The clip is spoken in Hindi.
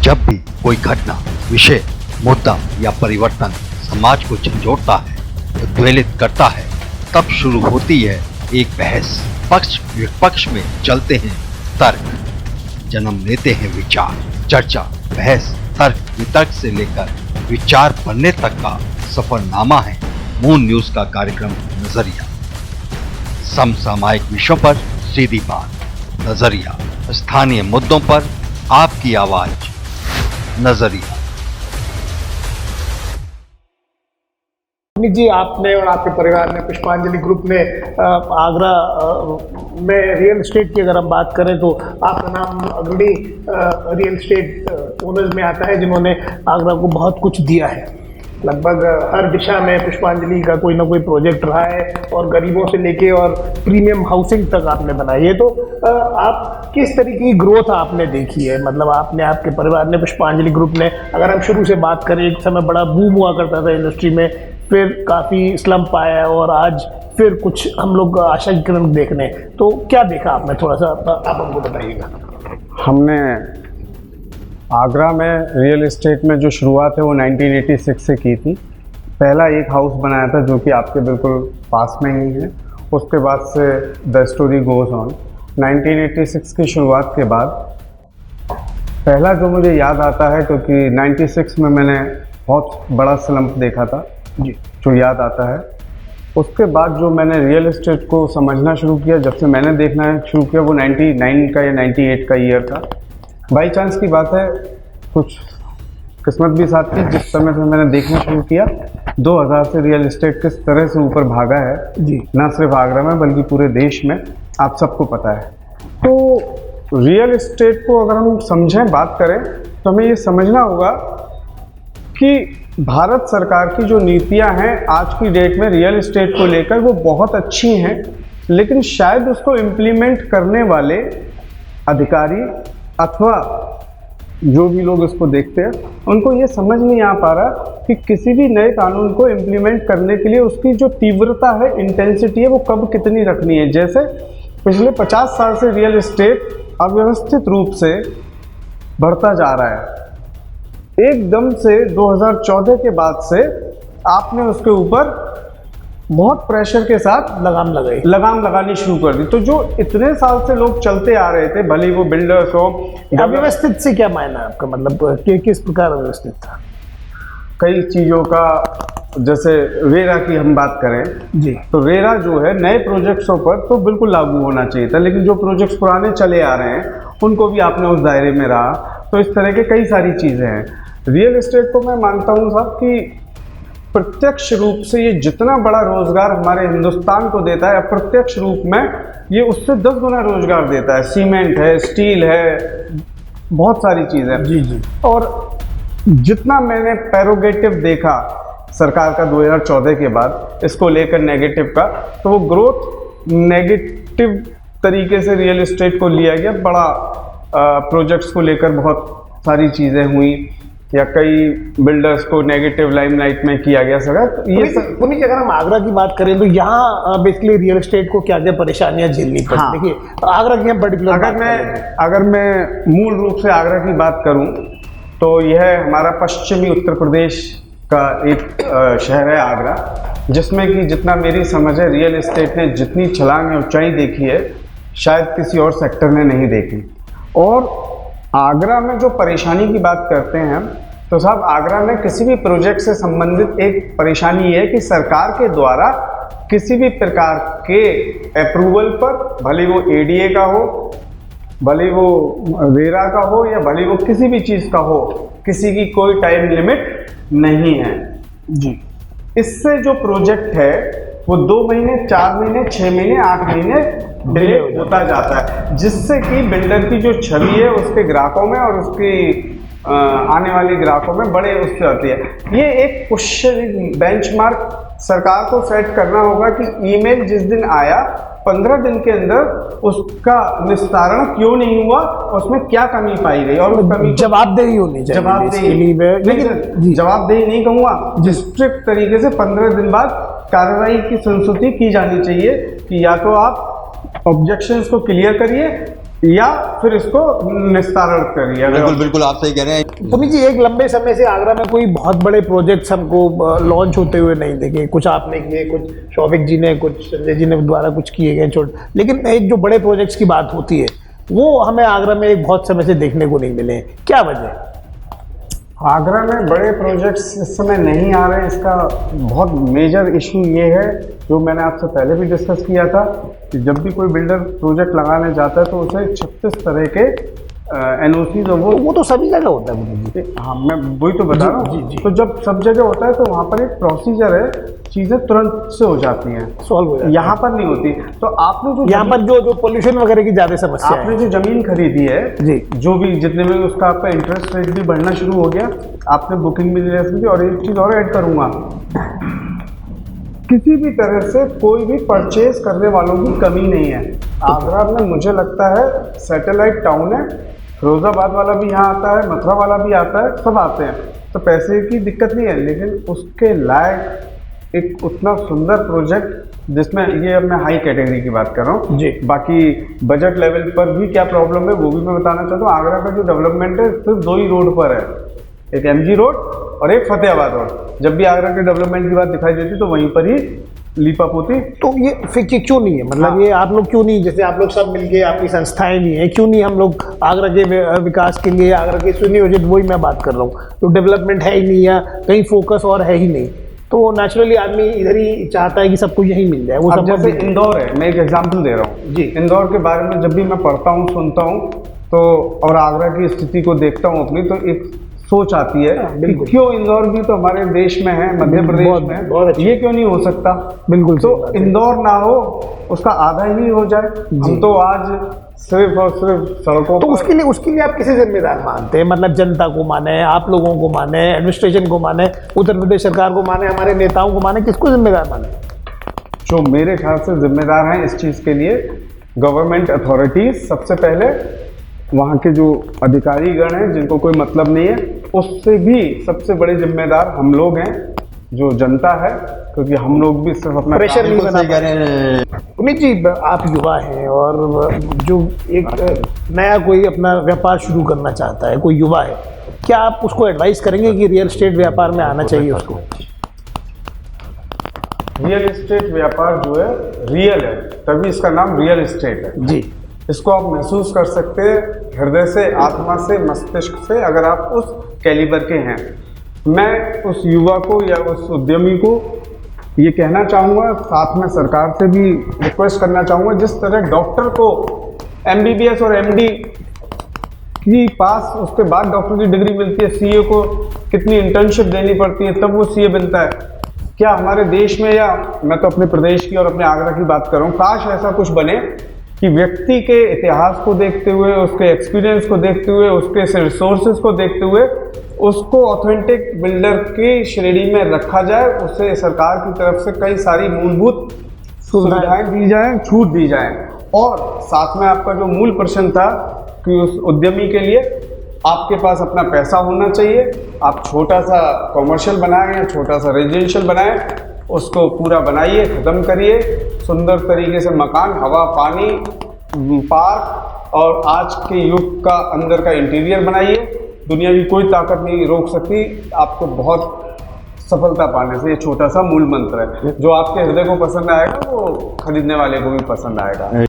जब भी कोई घटना, विषय, मुद्दा या परिवर्तन समाज को झंझोड़ता है, उद्वेलित करता है, तब शुरू होती है एक बहस। पक्ष विपक्ष में चलते हैं तर्क, जन्म लेते हैं विचार। चर्चा, बहस, तर्क वितर्क से लेकर विचार बनने तक का सफरनामा है मून न्यूज का कार्यक्रम नजरिया। समसामयिक विषयों पर सीधी बात, नजरिया। स्थानीय मुद्दों पर आपकी आवाज, नजरिया। जी, आपने और आपके परिवार ने, पुष्पांजलि ग्रुप ने आगरा में रियल एस्टेट की अगर हम बात करें तो आपका नाम अग्रणी रियल एस्टेट ओनर्स में आता है, जिन्होंने आगरा को बहुत कुछ दिया है। लगभग हर दिशा में पुष्पांजलि का कोई ना कोई प्रोजेक्ट रहा है, और गरीबों से लेके और प्रीमियम हाउसिंग तक आपने बनाई है। तो आप किस तरीके की ग्रोथ आपने देखी है? मतलब आपने, आपके परिवार ने, पुष्पांजलि ग्रुप ने, अगर हम शुरू से बात करें, एक समय बड़ा बूम हुआ करता था इंडस्ट्री में, फिर काफ़ी स्लम्प आया और आज फिर कुछ हम लोग आशा की किरण देख रहे हैं। तो क्या देखा आपने? थोड़ा सा आप हमको बताइएगा। हमने आगरा में रियल एस्टेट में जो शुरुआत है वो 1986 से की थी। पहला एक हाउस बनाया था जो कि आपके बिल्कुल पास में ही है। उसके बाद से द स्टोरी गोज ऑन। 1986 की शुरुआत के बाद पहला जो मुझे याद आता है, क्योंकि 96 में मैंने बहुत बड़ा स्लम्प देखा था जी, जो याद आता है। उसके बाद जो मैंने रियल एस्टेट को समझना शुरू किया, जब से मैंने देखना शुरू किया, वो 99 का या 98 का ईयर था। बाई चांस की बात है, कुछ किस्मत भी साथ थी। जिस समय से मैंने देखना शुरू किया, 2000 से रियल एस्टेट किस तरह से ऊपर भागा है जी, ना सिर्फ आगरा में बल्कि पूरे देश में, आप सबको पता है। तो रियल एस्टेट को अगर हम समझें, बात करें, तो हमें ये समझना होगा कि भारत सरकार की जो नीतियां हैं आज की डेट में रियल एस्टेट को लेकर, वो बहुत अच्छी हैं, लेकिन शायद उसको इम्प्लीमेंट करने वाले अधिकारी अथवा जो भी लोग इसको देखते हैं, उनको ये समझ नहीं आ पा रहा कि किसी भी नए कानून को इम्प्लीमेंट करने के लिए उसकी जो तीव्रता है, इंटेंसिटी है, वो कब कितनी रखनी है। जैसे पिछले 50 साल से रियल एस्टेट अव्यवस्थित रूप से बढ़ता जा रहा है। एकदम से 2014 के बाद से आपने उसके ऊपर बहुत प्रेशर के साथ लगाम लगानी शुरू कर दी। तो जो इतने साल से लोग चलते आ रहे थे, भले वो बिल्डर्स हो। अव्यवस्थित से क्या मायना है आपका? मतलब किस प्रकार अव्यवस्थित था? कई चीज़ों का, जैसे रेरा की हम बात करें जी, तो रेरा जो है नए प्रोजेक्ट्सों पर तो बिल्कुल लागू होना चाहिए था, लेकिन जो प्रोजेक्ट्स पुराने चले आ रहे हैं उनको भी आपने उस दायरे में रहा। तो इस तरह के कई सारी चीज़ें हैं। रियल एस्टेट को मैं मानता हूँ साहब कि प्रत्यक्ष रूप से ये जितना बड़ा रोजगार हमारे हिंदुस्तान को देता है, अप्रत्यक्ष रूप में ये उससे 10 गुना रोजगार देता है। सीमेंट है, स्टील है, बहुत सारी चीज़ें जी जी। और जितना मैंने पैरोगेटिव देखा सरकार का 2014 के बाद इसको लेकर नेगेटिव का, तो वो ग्रोथ नेगेटिव तरीके से रियल एस्टेट को लिया गया। बड़ा प्रोजेक्ट्स को लेकर बहुत सारी चीज़ें हुई, या कई बिल्डर्स को नेगेटिव लाइमलाइट में किया गया सर। ये पुनीत, अगर हम आगरा की बात करें तो यहाँ बेसिकली रियल एस्टेट को क्या क्या परेशानियाँ झेलनी पड़ी? हाँ। देखिए, आगरा की पर्टिकुलर अगर मैं मूल रूप से आगरा की बात करूँ तो यह हमारा पश्चिमी उत्तर प्रदेश का एक शहर है आगरा, जिसमें कि जितना मेरी समझ है, रियल एस्टेट ने जितनी छलांग या ऊंचाई देखी है शायद किसी और सेक्टर ने नहीं देखी। और आगरा में जो परेशानी की बात करते हैं तो साहब, आगरा में किसी भी प्रोजेक्ट से संबंधित एक परेशानी ये है कि सरकार के द्वारा किसी भी प्रकार के अप्रूवल पर, भले वो एडीए का हो, भले वो रेरा का हो, या भले वो किसी भी चीज़ का हो, किसी की कोई टाइम लिमिट नहीं है जी। इससे जो प्रोजेक्ट है वो 2 महीने, 4 महीने, 6 महीने, 8 महीने डिले होता जाता है, जिससे कि बिल्डर की जो छवि है उसके ग्राहकों में और उसकी आने वाले ग्राहकों में बड़े उससे आती है। ये एक क्वेश्चन बेंचमार्क सरकार को सेट करना होगा कि ईमेल जिस दिन आया 15 दिन के अंदर उसका निस्तारण क्यों नहीं हुआ, उसमें क्या कमी पाई गई, और उस कमी जवाबदेही होनी चाहिए। जवाबदेही नहीं कहूँगा, स्ट्रिक्ट तरीके से 15 दिन बाद कार्रवाई की संस्तुति की जानी चाहिए कि या तो आप ऑब्जेक्शंस को क्लियर करिए या फिर इसको निस्तारण करिए। बिल्कुल बिल्कुल आप सही कह रहे हैं। पुनीत जी, एक लंबे समय से आगरा में कोई बहुत बड़े प्रोजेक्ट्स हमको लॉन्च होते हुए नहीं देखे। कुछ आपने किए, कुछ शौविक जी ने, कुछ संजय जी ने द्वारा कुछ किए गए छोटे, लेकिन एक जो बड़े प्रोजेक्ट्स की बात होती है वो हमें आगरा में एक बहुत समय से देखने को नहीं मिले। क्या वजह है? आगरा में बड़े प्रोजेक्ट्स इस समय नहीं आ रहे हैं। इसका बहुत मेजर इशू ये है, जो मैंने आपसे पहले भी डिस्कस किया था, कि जब भी कोई बिल्डर प्रोजेक्ट लगाने जाता है तो उसे 36 तरह के NOCs और वो तो सभी जगह होता है पुनीत जी। हाँ, मैं वही तो बता रहा जी, हूँ। जी। तो जब सब जगह होता है तो वहाँ पर एक प्रोसीजर है, चीज़ें तुरंत से हो जाती हैं, सॉल्व हो जाता है। यहाँ पर नहीं होती। तो आपने जो यहाँ पर जो पोल्यूशन वगैरह की ज्यादा समस्या है। आपने जो जमीन खरीदी है जी। जो भी जितने में उसका आपका इंटरेस्ट रेट भी बढ़ना शुरू हो गया, आपने बुकिंग भी ले ली। और एक चीज़ और ऐड करूँगा, किसी भी तरह से कोई भी परचेज करने वालों की कमी नहीं है आगरा में। मुझे लगता है सैटेलाइट टाउन है, फिरोजाबाद वाला भी यहाँ आता है, मथुरा वाला भी आता है, सब आते हैं, तो पैसे की दिक्कत नहीं है। लेकिन उसके लायक एक उतना सुंदर प्रोजेक्ट, जिसमें ये अब मैं हाई कैटेगरी की बात कर रहा हूँ जी। बाकी बजट लेवल पर भी क्या प्रॉब्लम है वो भी मैं बताना चाहता हूँ। आगरा का जो डेवलपमेंट है सिर्फ 2 ही रोड पर है, एक MG रोड और एक फतेहाबाद रोड। जब भी आगरा के डेवलपमेंट की बात दिखाई देती तो वहीं पर ही लीपापोती। तो ये फिर क्यों नहीं है, मतलब हाँ। ये आप लोग क्यों नहीं, जैसे आप लोग सब मिलके, आपकी संस्थाएं भी हैं, क्यों नहीं हम लोग आगरा के विकास के लिए, आगरा के सुनियोजित, वही मैं बात कर रहा हूँ, तो डेवलपमेंट है ही नहीं या कहीं फोकस और है ही नहीं, तो नेचुरली आदमी इधर ही चाहता है कि सबको यही मिल जाए। वो अब सब जैसे इंदौर है, मैं एक एग्जांपल दे रहा हूँ जी। इंदौर के बारे में जब भी मैं पढ़ता हूँ, सुनता हूँ, तो और आगरा की स्थिति को देखता हूँ अपनी, तो एक सोच आती है कि बिल्कुल। क्यों इंदौर भी तो हमारे देश में है, मध्य प्रदेश बहुत में, अच्छी ये क्यों नहीं हो सकता? बिल्कुल तो सही बात है। इंदौर ना हो, उसका आधा ही हो जाए। हम तो आज सिर्फ और सिर्फ सड़कों तो पर उसके लिए आप किसे जिम्मेदार मानते हैं? मतलब जनता को माने, आप लोगों को माने, एडमिनिस्ट्रेशन को माने, उत्तर प्रदेश सरकार को माने, हमारे नेताओं को माने, किसको जिम्मेदार माने? जो मेरे ख्याल से जिम्मेदार हैं इस चीज़ के लिए, गवर्नमेंट अथॉरिटीज सबसे पहले, वहाँ के जो अधिकारीगण हैं जिनको कोई मतलब नहीं है, उससे भी सबसे बड़े जिम्मेदार हम लोग हैं, जो जनता है, क्योंकि हम लोग भी सिर्फ अपना प्रेशर काम नहीं को बना सही कह रहे हैं। उम्मीद जी, आप युवा हैं और जो एक नया कोई अपना व्यापार शुरू करना चाहता है, कोई युवा है, क्या आप उसको एडवाइस करेंगे कि रियल एस्टेट व्यापार में आना चाहिए उसको? रियल एस्टेट व्यापार जो है रियल है, तभी इसका नाम रियल एस्टेट है। जी। इसको आप महसूस कर सकते हैं हृदय से, आत्मा से, मस्तिष्क से, अगर आप उस कैलिबर के हैं। मैं उस युवा को या उस उद्यमी को ये कहना चाहूँगा, साथ में सरकार से भी रिक्वेस्ट करना चाहूँगा, जिस तरह डॉक्टर को MBBS और MD की पास उसके बाद डॉक्टर की डिग्री मिलती है, CA को कितनी इंटर्नशिप देनी पड़ती है तब वो CA बनता है, क्या हमारे देश में, या मैं तो अपने प्रदेश की और अपने आगरा की बात कर रहा हूँ, काश ऐसा कुछ बने कि व्यक्ति के इतिहास को देखते हुए, उसके एक्सपीरियंस को देखते हुए, उसके रिसोर्सेज को देखते हुए उसको ऑथेंटिक बिल्डर की श्रेणी में रखा जाए, उसे सरकार की तरफ से कई सारी मूलभूत सुविधाएं दी जाएं, छूट दी जाएं। और साथ में आपका जो मूल प्रश्न था कि उस उद्यमी के लिए आपके पास अपना पैसा होना चाहिए, आप छोटा सा कॉमर्शियल बनाएं या छोटा सा रेजिडेंशियल बनाएं, उसको पूरा बनाइए, ख़त्म करिए, सुंदर तरीके से मकान, हवा, पानी, पार्क और आज के युग का अंदर का इंटीरियर बनाइए। दुनिया की कोई ताकत नहीं रोक सकती आपको बहुत सफलता पाने से। ये छोटा सा मूल मंत्र है, जो आपके हृदय को पसंद आएगा वो खरीदने वाले को भी पसंद आएगा।